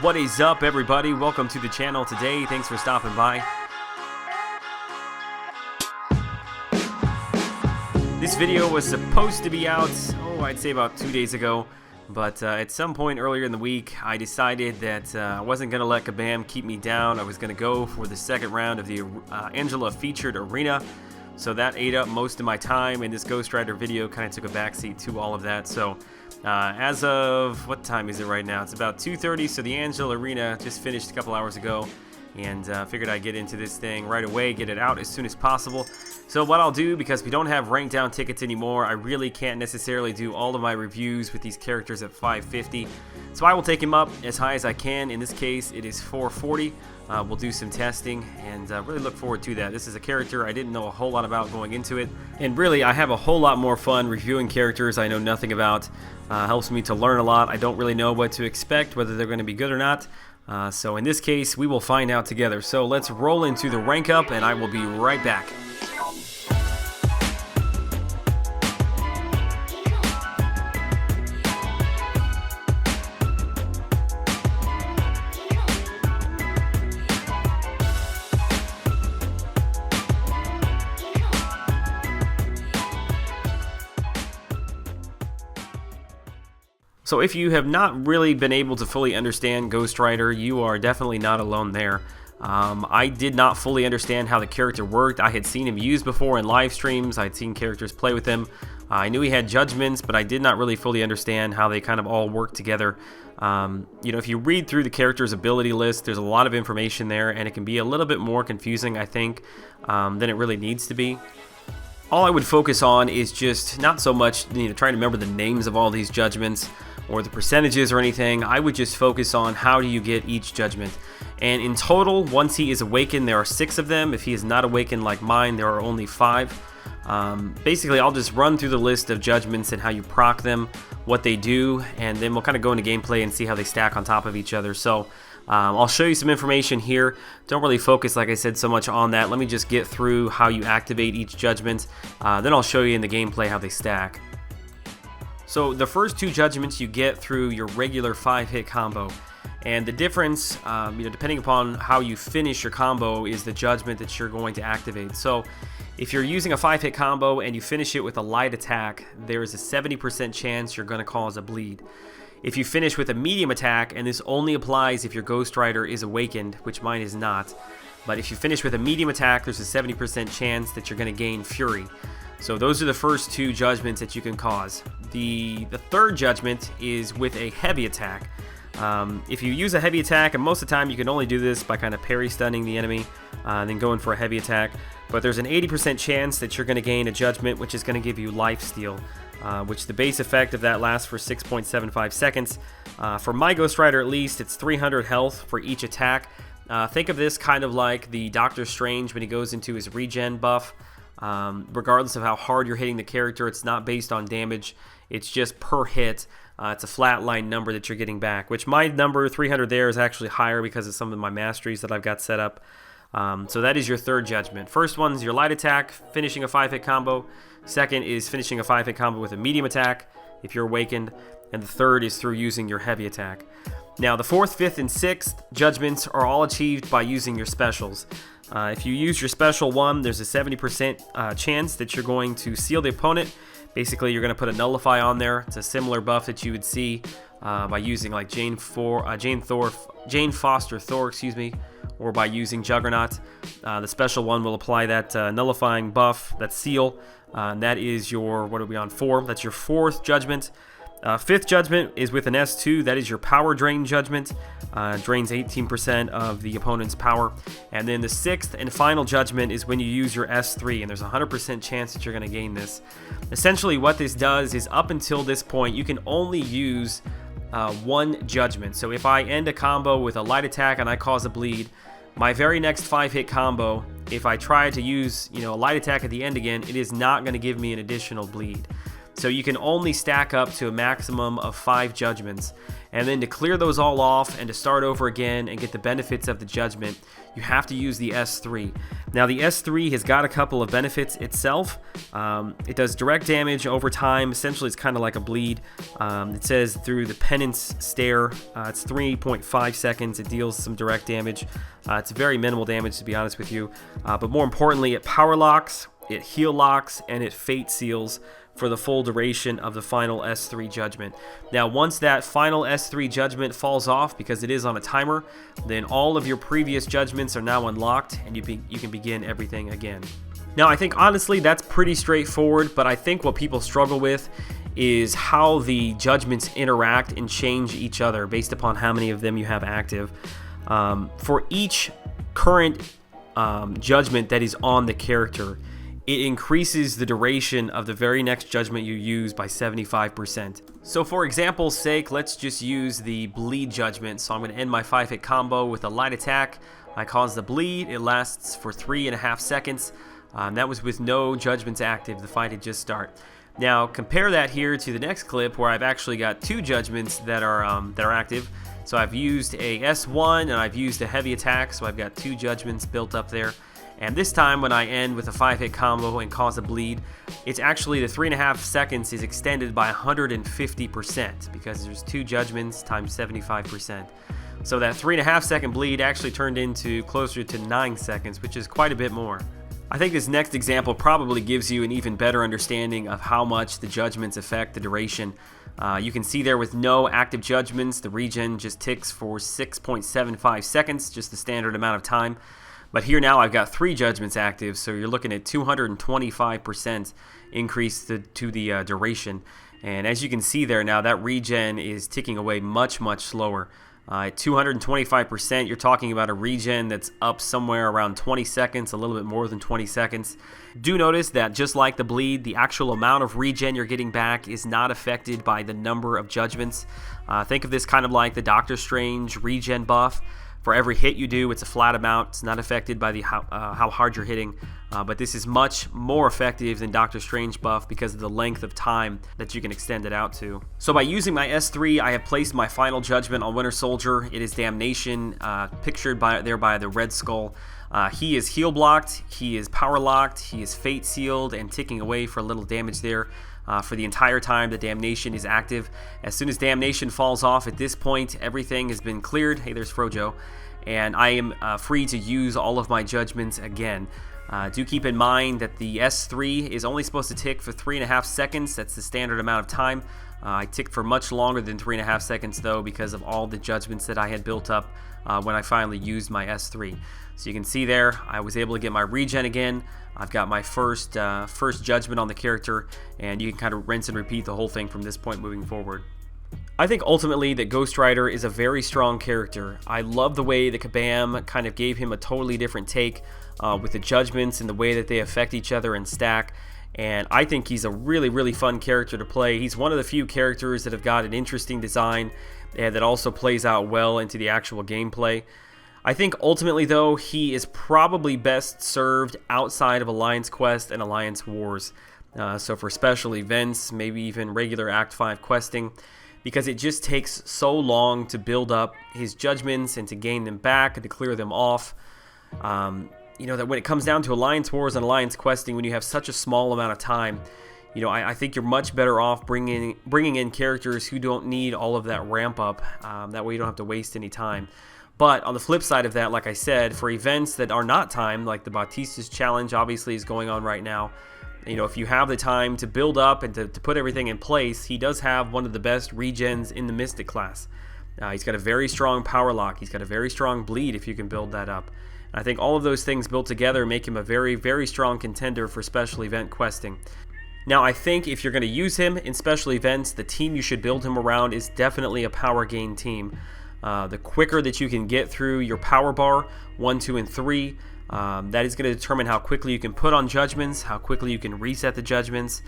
What is up, everybody? Welcome to the channel today. Thanks for stopping by. This video was supposed to be out, I'd say about 2 days ago. But at some point earlier in the week, I decided that I wasn't going to let Kabam keep me down. I was going to go for the second round of the Angela featured arena. So that ate up most of my time, and this Ghost Rider video kind of took a backseat to all of that. So as of, what time is it right now? It's about 2:30, so the Angela arena just finished a couple hours ago. And figured I'd get into this thing right away, get it out as soon as possible. So what I'll do, because we don't have ranked down tickets anymore, I really can't necessarily do all of my reviews with these characters at 550. So I will take him up as high as I can. In this case, it is 440. We'll do some testing and really look forward to that. This is a character I didn't know a whole lot about going into it. And really, I have a whole lot more fun reviewing characters I know nothing about. Helps me to learn a lot. I don't really know what to expect, whether they're going to be good or not. So in this case, we will find out together. So let's roll into the rank up, and I will be right back. So if you have not really been able to fully understand Ghost Rider, you are definitely not alone there. I did not fully understand how the character worked. I had seen him used before in live streams. I'd seen characters play with him. I knew he had judgments, but I did not really fully understand how they kind of all work together. If you read through the character's ability list, there's a lot of information there, and it can be a little bit more confusing, I think, than it really needs to be. All I would focus on is just not so much trying to remember the names of all these judgments or the percentages or anything. I would just focus on how do you get each judgment. And in total, once he is awakened, there are 6 of them. If he is not awakened like mine, there are only 5. Basically, I'll just run through the list of judgments and how you proc them, what they do, and then we'll kind of go into gameplay and see how they stack on top of each other. So I'll show you some information here. Don't really focus, like I said, so much on that. Let me just get through how you activate each judgment. Then I'll show you in the gameplay how they stack. So the first 2 judgments you get through your regular 5-hit combo. And the difference, depending upon how you finish your combo, is the judgment that you're going to activate. So if you're using a 5-hit combo and you finish it with a light attack, there is a 70% chance you're going to cause a bleed. If you finish with a medium attack, and this only applies if your Ghost Rider is awakened, which mine is not, but if you finish with a medium attack, there's a 70% chance that you're going to gain Fury. So those are the first 2 judgments that you can cause. The third judgment is with a heavy attack. If you use a heavy attack, and most of the time you can only do this by kind of parry stunning the enemy, and then going for a heavy attack, but there's an 80% chance that you're going to gain a judgment, which is going to give you life steal, which the base effect of that lasts for 6.75 seconds. For my Ghost Rider, at least, it's 300 health for each attack. Think of this kind of like the Doctor Strange when he goes into his regen buff. Regardless of how hard you're hitting the character, it's not based on damage, it's just per hit. It's a flat line number that you're getting back, which my number 300 there is actually higher because of some of my masteries that I've got set up. So that is your third judgment. First one is your light attack, finishing a 5-hit combo. Second is finishing a 5-hit combo with a medium attack if you're awakened, and the third is through using your heavy attack. Now the 4th, 5th, and 6th judgments are all achieved by using your specials. If you use your special one, there's a 70% chance that you're going to seal the opponent. Basically, you're going to put a nullify on there. It's a similar buff that you would see by using like Jane Foster Thor, or by using Juggernaut. The special one will apply that nullifying buff, that seal. And that is your, what are we on, 4? That's your 4th judgment. 5th judgment is with an S2. That is your power drain judgment. Drains 18% of the opponent's power. And then the 6th and final judgment is when you use your S3, and there's a 100% chance that you're going to gain this. Essentially what this does is, up until this point, you can only use 1 judgment. So if I end a combo with a light attack and I cause a bleed, my very next 5-hit combo, if I try to use a light attack at the end again, it is not going to give me an additional bleed. So you can only stack up to a maximum of 5 judgments. And then to clear those all off and to start over again and get the benefits of the judgment, you have to use the S3. Now the S3 has got a couple of benefits itself. It does direct damage over time. Essentially it's kind of like a bleed. It says through the penance stare, it's 3.5 seconds. It deals some direct damage. It's very minimal damage, to be honest with you. But more importantly, it power locks, it heal locks, and it fate seals for the full duration of the final S3 judgment. Now once that final S3 judgment falls off, because it is on a timer, then all of your previous judgments are now unlocked and you can begin everything again. Now I think honestly that's pretty straightforward, but I think what people struggle with is how the judgments interact and change each other based upon how many of them you have active. For each current judgment that is on the character, it increases the duration of the very next judgment you use by 75%. So for example's sake, let's just use the bleed judgment. So I'm going to end my 5-hit combo with a light attack. I cause the bleed. It lasts for 3.5 seconds. That was with no judgments active. The fight had just started. Now compare that here to the next clip where I've actually got 2 judgments that are active. So I've used a S1 and I've used a heavy attack. So I've got 2 judgments built up there. And this time when I end with a 5-hit combo and cause a bleed, it's actually the 3.5 seconds is extended by 150% because there's 2 judgments times 75%. So that 3.5 second bleed actually turned into closer to 9 seconds, which is quite a bit more. I think this next example probably gives you an even better understanding of how much the judgments affect the duration. You can see there with no active judgments, the regen just ticks for 6.75 seconds, just the standard amount of time. But here now I've got 3 judgments active, so you're looking at 225% increase to the duration. And as you can see there now, that regen is ticking away much, much slower. At 225%, you're talking about a regen that's up somewhere around 20 seconds, a little bit more than 20 seconds. Do notice that just like the bleed, the actual amount of regen you're getting back is not affected by the number of judgments. Think of this kind of like the Doctor Strange regen buff. For every hit you do, it's a flat amount. It's not affected by how hard you're hitting. But this is much more effective than Doctor Strange buff because of the length of time that you can extend it out to. So by using my S3, I have placed my final judgment on Winter Soldier. It is Damnation, pictured there by the Red Skull. He is heal blocked, he is power locked, he is fate sealed and ticking away for a little damage there. For the entire time the Damnation is active. As soon as Damnation falls off at this point, everything has been cleared. Hey, there's Frojo. And I am free to use all of my judgments again. Do keep in mind that the S3 is only supposed to tick for 3.5 seconds. That's the standard amount of time. I ticked for much longer than 3.5 seconds though because of all the judgments that I had built up when I finally used my S3. So you can see there, I was able to get my regen again. I've got my first judgment on the character, and you can kind of rinse and repeat the whole thing from this point moving forward. I think ultimately that Ghost Rider is a very strong character. I love the way that Kabam kind of gave him a totally different take with the judgments and the way that they affect each other and stack. And I think he's a really, really fun character to play. He's one of the few characters that have got an interesting design and that also plays out well into the actual gameplay. I think ultimately though, he is probably best served outside of Alliance Quest and Alliance Wars. So for special events, maybe even regular Act 5 questing, because it just takes so long to build up his judgments and to gain them back and to clear them off. You know, that when it comes down to Alliance Wars and Alliance questing, when you have such a small amount of time, you know, I think you're much better off bringing in characters who don't need all of that ramp up. That way you don't have to waste any time. But on the flip side of that, like I said, for events that are not timed, like the Batista's Challenge obviously is going on right now, you know, if you have the time to build up and to put everything in place, he does have one of the best regens in the Mystic class. He's got a very strong power lock. He's got a very strong bleed if you can build that up. And I think all of those things built together make him a very, very strong contender for special event questing. Now, I think if you're going to use him in special events, the team you should build him around is definitely a power gain team. The quicker that you can get through your power bar, 1, 2, and 3, that is going to determine how quickly you can put on judgments, how quickly you can reset the judgments.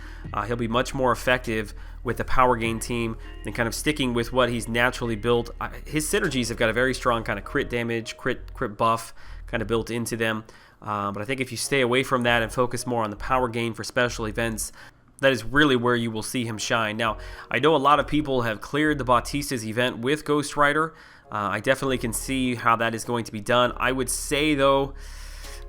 He'll be much more effective with the power gain team than kind of sticking with what he's naturally built. His synergies have got a very strong kind of crit damage, crit buff kind of built into them. But I think if you stay away from that and focus more on the power gain for special events, that is really where you will see him shine. Now, I know a lot of people have cleared the Bautista's event with Ghost Rider. I definitely can see how that is going to be done. I would say, though,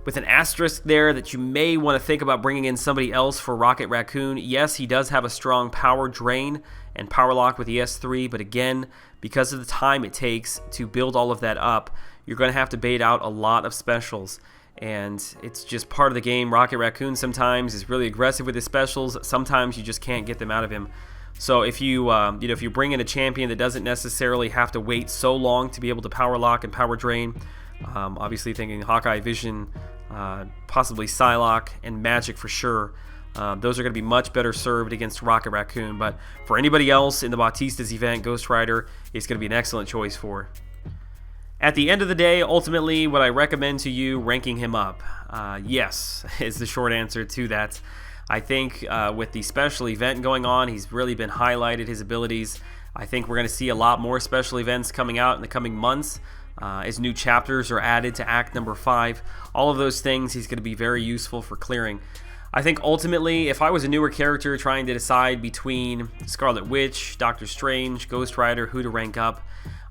with an asterisk there, that you may want to think about bringing in somebody else for Rocket Raccoon. Yes, he does have a strong power drain and power lock with the S3, but again, because of the time it takes to build all of that up, you're going to have to bait out a lot of specials. And it's just part of the game. Rocket Raccoon sometimes is really aggressive with his specials. Sometimes you just can't get them out of him. So if you if you bring in a champion that doesn't necessarily have to wait so long to be able to power lock and power drain, obviously thinking Hawkeye, Vision, possibly Psylocke, and Magic for sure. Those are going to be much better served against Rocket Raccoon. But for anybody else in the Bautista's event, Ghost Rider is going to be an excellent choice for. At the end of the day, ultimately, would I recommend to you ranking him up? Yes, is the short answer to that. I think with the special event going on, he's really been highlighted, his abilities. I think we're going to see a lot more special events coming out in the coming months as new chapters are added to Act number 5. All of those things he's going to be very useful for clearing. I think ultimately, if I was a newer character trying to decide between Scarlet Witch, Doctor Strange, Ghost Rider, who to rank up,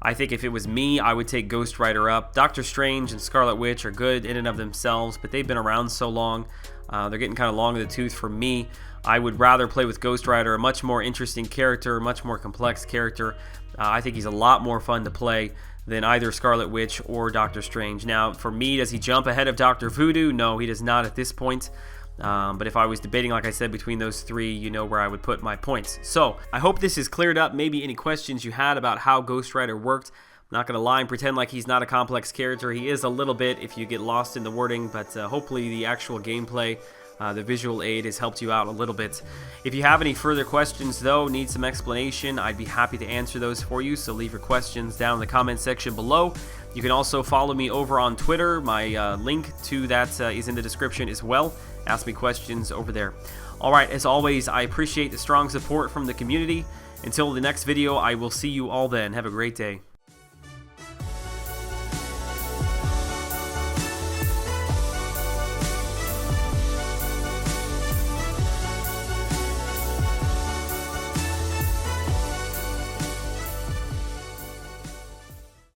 I think if it was me, I would take Ghost Rider up. Doctor Strange and Scarlet Witch are good in and of themselves, but they've been around so long. They're getting kind of long in the tooth for me. I would rather play with Ghost Rider, a much more interesting character, a much more complex character. I think he's a lot more fun to play than either Scarlet Witch or Doctor Strange. Now, for me, does he jump ahead of Dr. Voodoo? No, he does not at this point. But if I was debating, like I said, between those three, you know where I would put my points. So I hope this is cleared up. Maybe any questions you had about how Ghost Rider worked. I'm not going to lie and pretend like he's not a complex character. He is a little bit if you get lost in the wording, but hopefully the actual gameplay, the visual aid has helped you out a little bit. If you have any further questions, though, need some explanation, I'd be happy to answer those for you. So leave your questions down in the comment section below. You can also follow me over on Twitter. My link to that is in the description as well. Ask me questions over there. Alright, as always, I appreciate the strong support from the community. Until the next video, I will see you all then. Have a great day.